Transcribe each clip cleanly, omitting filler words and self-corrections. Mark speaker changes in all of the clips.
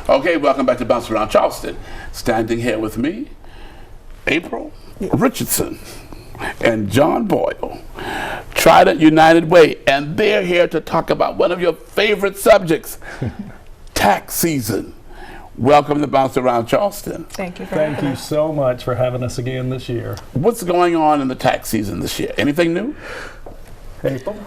Speaker 1: Okay, welcome back to Bounce Around Charleston. Standing here with me, April Richardson and John Boyle, Trident United Way, and they're here to talk about one of your favorite subjects, tax season. Welcome to Bounce Around Charleston.
Speaker 2: Thank you for
Speaker 3: Thank you so much for having us again this year.
Speaker 1: What's going on in the tax season this year? Anything new?
Speaker 3: April?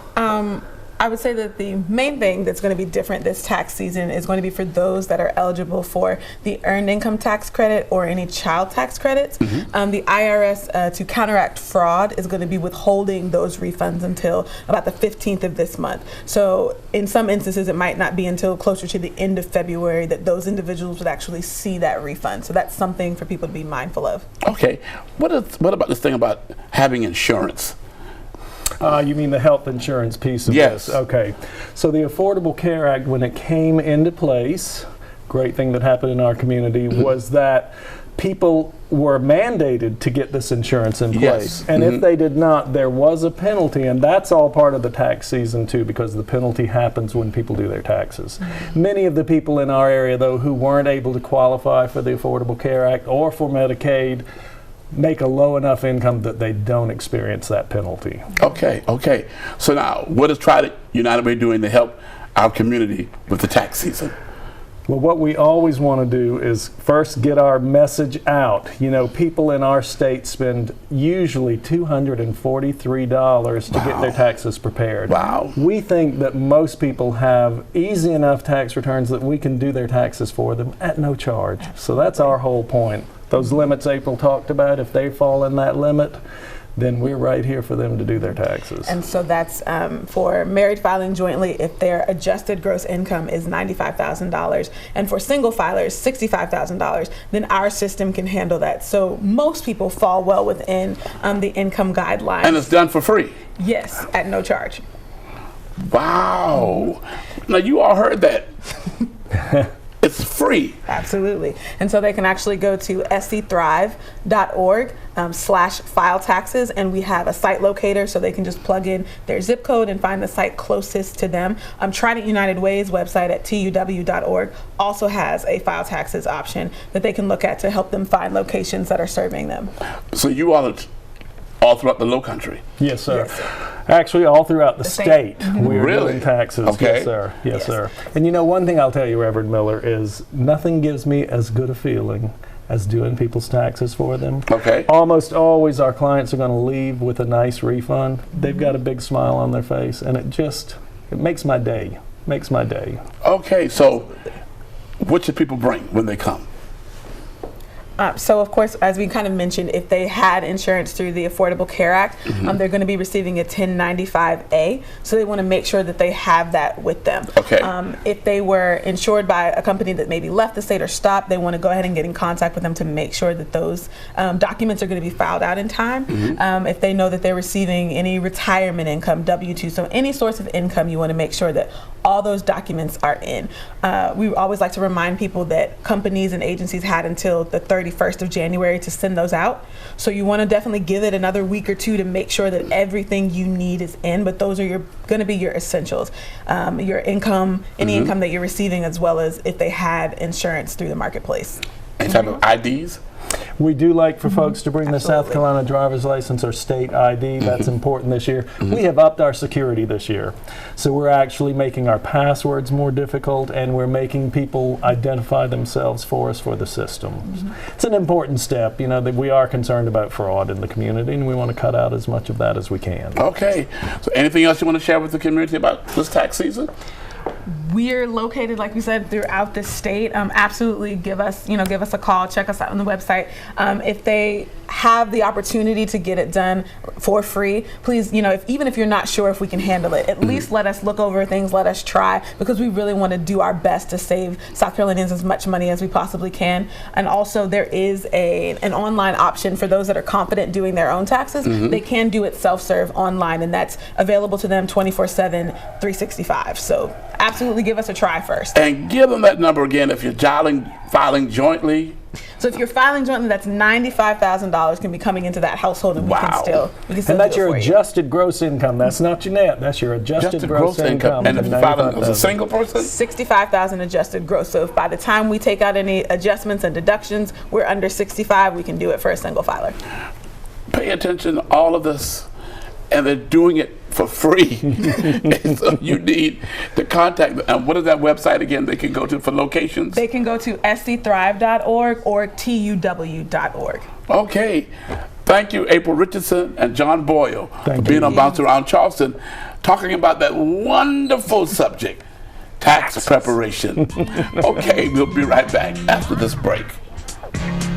Speaker 2: I would say that the main thing that's going to be different this tax season is going to be for those that are eligible for the earned income tax credit or any child tax credits. The IRS, to counteract fraud, is going to be withholding those refunds until about the 15th of this month. So in some instances, it might not be until closer to the end of February that those individuals would actually see that refund. So that's something for people to be mindful of.
Speaker 1: Okay. What about this thing about having insurance?
Speaker 3: You mean the health insurance piece of
Speaker 1: Yes.
Speaker 3: this? Okay. So the Affordable Care Act, when it came into place, great thing that happened in our community was that people were mandated to get this insurance in place.
Speaker 1: Yes.
Speaker 3: And if they did not, there was a penalty, and that's all part of the tax season too, because the penalty happens when people do their taxes. Many of the people in our area, though, who weren't able to qualify for the Affordable Care Act or for Medicaid, make a low enough income that they don't experience that penalty.
Speaker 1: Okay. So now, what is Trident United Way doing to help our community with the tax season?
Speaker 3: Well, what we always want to do is first get our message out. You know, people in our state spend usually $243 to get their taxes prepared.
Speaker 1: Wow.
Speaker 3: We think that most people have easy enough tax returns that we can do their taxes for them at no charge. So that's our whole point. Those limits April talked about, if they fall in that limit, then we're right here for them to do their taxes.
Speaker 2: And so that's for married filing jointly, if their adjusted gross income is $95,000, and for single filers, $65,000, then our system can handle that. So most people fall well within the income guidelines.
Speaker 1: And it's done for free?
Speaker 2: Yes, at no charge.
Speaker 1: Wow. Now, you all heard that. It's free.
Speaker 2: Absolutely. And so they can actually go to scthrive.org/file taxes, and we have a site locator so they can just plug in their zip code and find the site closest to them. Trident United Way's website at tuw.org also has a file taxes option that they can look at to help them find locations that are serving them.
Speaker 1: So you all are all throughout the low country?
Speaker 3: Yes, sir.
Speaker 2: Yes, sir.
Speaker 3: Actually, all throughout the state, we're
Speaker 1: Really?
Speaker 3: doing taxes.
Speaker 1: Okay.
Speaker 3: Yes, sir. Yes, sir. And you know, one thing I'll tell you, Reverend Miller, is nothing gives me as good a feeling as doing people's taxes for them.
Speaker 1: Okay.
Speaker 3: Almost always our clients are going to leave with a nice refund. They've got a big smile on their face, and it makes my day. Makes my day.
Speaker 1: Okay, so what should people bring when they come?
Speaker 2: So, of course, as we kind of mentioned, if they had insurance through the Affordable Care Act, they're going to be receiving a 1095A. So they want to make sure that they have that with them.
Speaker 1: Okay.
Speaker 2: If they were insured by a company that maybe left the state or stopped, they want to go ahead and get in contact with them to make sure that those documents are going to be filed out in time. If they know that they're receiving any retirement income, W-2, so any source of income, you want to make sure that all those documents are in. We always like to remind people that companies and agencies had until the 31st of January to send those out. So you want to definitely give it another week or two to make sure that everything you need is in, but those are going to be your essentials. Your income, any income that you're receiving, as well as if they had insurance through the marketplace.
Speaker 1: Any type of IDs?
Speaker 3: We do like for folks to bring their South
Speaker 2: Absolutely.
Speaker 3: Carolina driver's license or state ID. That's important this year. We have upped our security this year. So we're actually making our passwords more difficult, and we're making people identify themselves for us for the system. It's an important step, you know, that we are concerned about fraud in the community, and we want to cut out as much of that as we can.
Speaker 1: Okay. So anything else you want to share with the community about this tax season?
Speaker 2: We're located, like we said, throughout the state. Absolutely, give us a call. Check us out on the website. If they have the opportunity to get it done for free, please, even if you're not sure if we can handle it, at least let us look over things, let us try, because we really want to do our best to save South Carolinians as much money as we possibly can. And also, there is an online option for those that are confident doing their own taxes. They can do it self-serve online, and that's available to them 24/7, 365. So absolutely give us a try first.
Speaker 1: And give them that number again if you're filing jointly.
Speaker 2: So if you're filing jointly, that's $95,000 can be coming into that household, and we can still
Speaker 3: And that's
Speaker 2: do it
Speaker 3: your
Speaker 2: for you.
Speaker 3: adjusted gross income. That's not your net. That's your adjusted gross income.
Speaker 1: And if you're filing as a single person?
Speaker 2: $65,000 adjusted gross. So if by the time we take out any adjustments and deductions, we're under 65, we can do it for a single filer.
Speaker 1: Pay attention to all of this, and they're doing it for free. And so you need to contact them. And what is that website again they can go to for locations?
Speaker 2: They can go to scthrive.org or tuw.org.
Speaker 1: Okay. Thank you, April Richardson and John Boyle, for being on Bounce Around Charleston, talking about that wonderful subject, tax preparation. Okay, we'll be right back after this break.